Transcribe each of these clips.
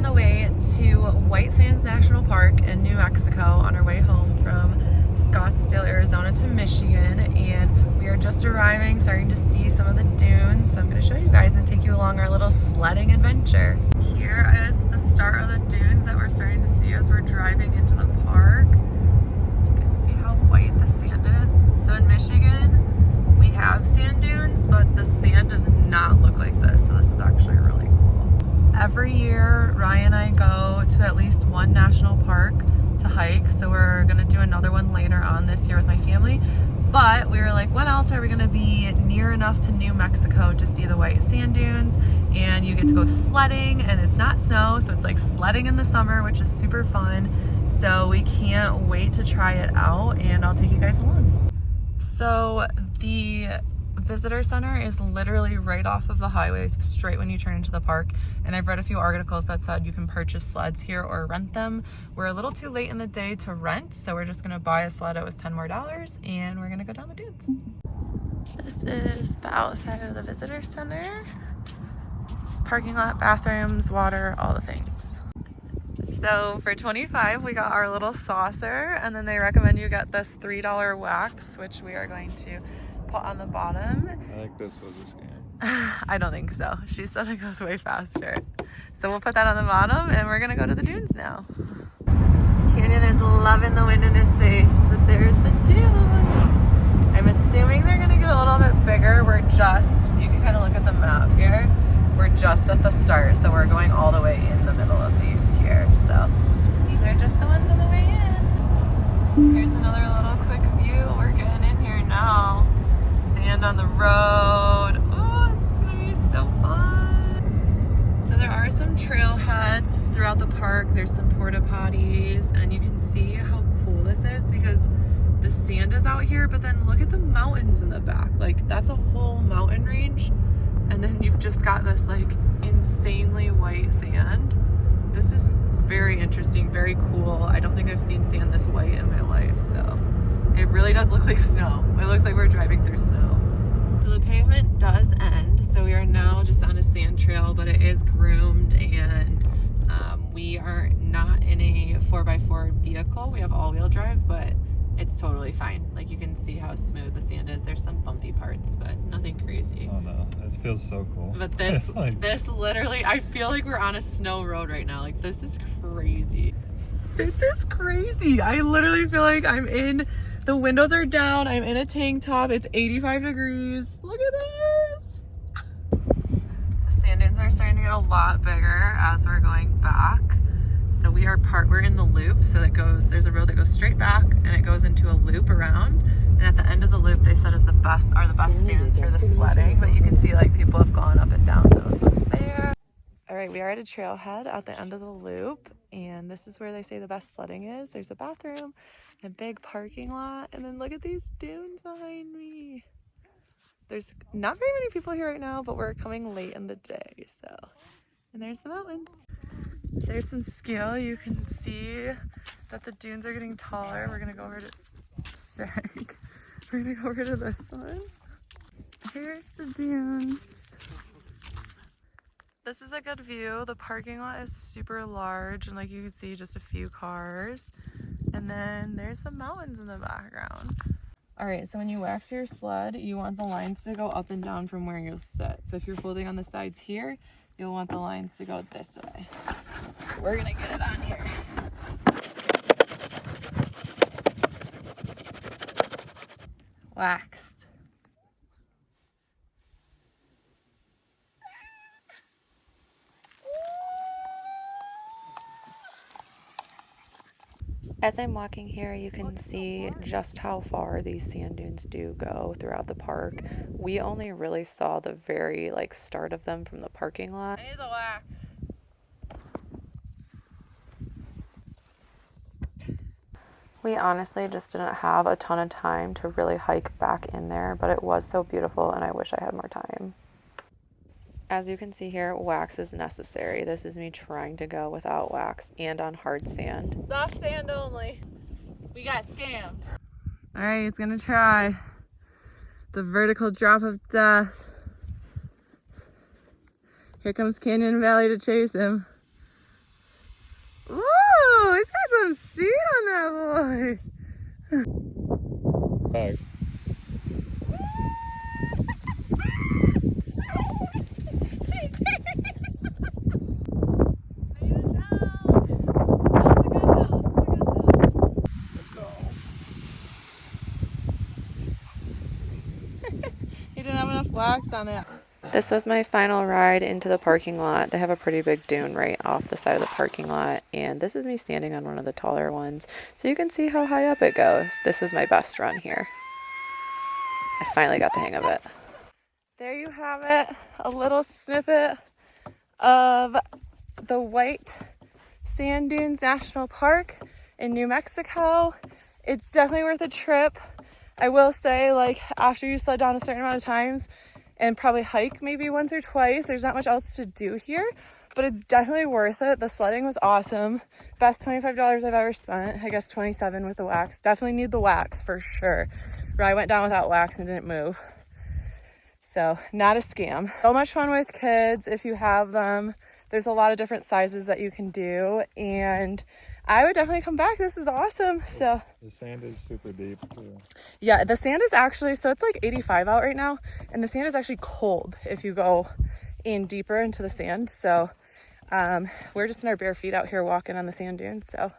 on the way to White Sands National Park in New Mexico on our way home from Scottsdale, Arizona to Michigan, and we are just arriving, starting to see some of the dunes. So I'm going to show you guys and take you along our little sledding adventure. Here is the start of the dunes that we're starting to see as we're driving into the park. You can see how white the sand is. So in Michigan, we have sand dunes, but the sand does not look like this. So this is actually really cool. Every year, Ryan and I go to at least one national park to hike. So we're gonna do another one later on this year with my family. But we were like, when else are we gonna be near enough to New Mexico to see the white sand dunes? And you get to go sledding, and it's not snow, so it's like sledding in the summer, which is super fun. So we can't wait to try it out, and I'll take you guys along. So the visitor center is literally right off of the highway, straight when you turn into the park. And I've read a few articles that said you can purchase sleds here or rent them. We're a little too late in the day to rent, so we're just gonna buy a sled. It was $10 more, and we're gonna go down the dunes. This is the outside of the visitor center. It's parking lot, bathrooms, water, all the things. So for $25, we got our little saucer, and then they recommend you get this $3 wax, which we are going to put on the bottom. I think this was a scam. I don't think so. She said it goes way faster. So we'll put that on the bottom, and we're gonna go to the dunes now. Canyon is loving the wind in his face, but there's the dunes. I'm assuming they're gonna get a little bit bigger. We're just, you can kind of look at the map here. We're just at the start, so we're going all the way in the middle of these here. So these are just the ones on the way in. Here's another little quick view. We're getting in here now. Sand on the road. Oh, this is gonna be so fun. So there are some trailheads throughout the park. There's some porta potties, and you can see how cool this is because the sand is out here, but then look at the mountains in the back. Like, that's a whole mountain range, and then you've just got this like insanely white sand. This is very interesting, very cool. I don't think I've seen sand this white in my life, so it really does look like snow. It looks like we're driving through snow. So the pavement does end, so we are now just on a sand trail, but it is groomed, and we are not in a 4x4 vehicle. We have all-wheel drive, but it's totally fine. Like, you can see how smooth the sand is. There's some bumpy parts, but nothing crazy. Oh no, this feels so cool. But this, this literally, I feel like we're on a snow road right now. Like, this is crazy. This is crazy. I literally feel like I'm in, the windows are down, I'm in a tank top, it's 85 degrees. Look at this. The sand dunes are starting to get a lot bigger as we're going back. So we're in the loop, so it goes, there's a road that goes straight back, and it goes into a loop around. And at the end of the loop, they said are the best dunes for the sledding, but you can see like people have gone up and down those ones there. All right, we are at a trailhead at the end of the loop, and this is where they say the best sledding is. There's a bathroom, a big parking lot, and then look at these dunes behind me. There's not very many people here right now, but we're coming late in the day, so. And there's the mountains. There's some scale. You can see that the dunes are getting taller. We're gonna go over to We're gonna go over to this one. Here's the dunes. This is a good view. The parking lot is super large, and like you can see just a few cars. And then there's the mountains in the background. All right, so when you wax your sled, you want the lines to go up and down from where you'll sit. So if you're holding on the sides here, you'll want the lines to go this way. So we're gonna get it on here. Waxed. As I'm walking here, you can see just how far these sand dunes do go throughout the park. We only really saw the very start of them from the parking lot. I need the wax. We honestly just didn't have a ton of time to really hike back in there, but it was so beautiful and I wish I had more time. As you can see here, wax is necessary. This is me trying to go without wax and on hard sand. Soft sand only. We got scammed. All right, it's gonna try the vertical drop of death. Here comes Canyon Valley to chase him. some speed on that boy. Back. He didn't have enough wax on it. This was my final ride into the parking lot. They have a pretty big dune right off the side of the parking lot, and this is me standing on one of the taller ones, so you can see how high up it goes. This was my best run here. I finally got the hang of it. There you have it, a little snippet of the White Sand Dunes National Park in New Mexico. It's definitely worth a trip. I will say, like, after you sled down a certain amount of times and probably hike maybe once or twice, there's not much else to do here, but it's definitely worth it. The sledding was awesome. Best $25 I've ever spent. I guess 27 with the wax. Definitely need the wax for sure. I went down without wax and didn't move. So not a scam. So much fun with kids if you have them. There's a lot of different sizes that you can do, and I would definitely come back. This is awesome. So The sand is super deep too. yeah, the sand is actually, so it's like 85 out right now, and the sand is actually cold if you go in deeper into the sand. So we're just in our bare feet out here walking on the sand dunes. So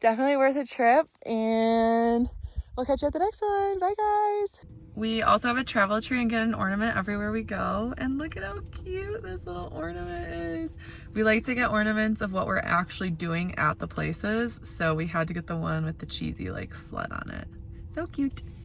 definitely worth a trip, and we'll catch you at the next one. Bye guys. We also have a travel tree and get an ornament everywhere we go. And look at how cute this little ornament is. We like to get ornaments of what we're actually doing at the places. So we had to get the one with the cheesy like sled on it. So cute.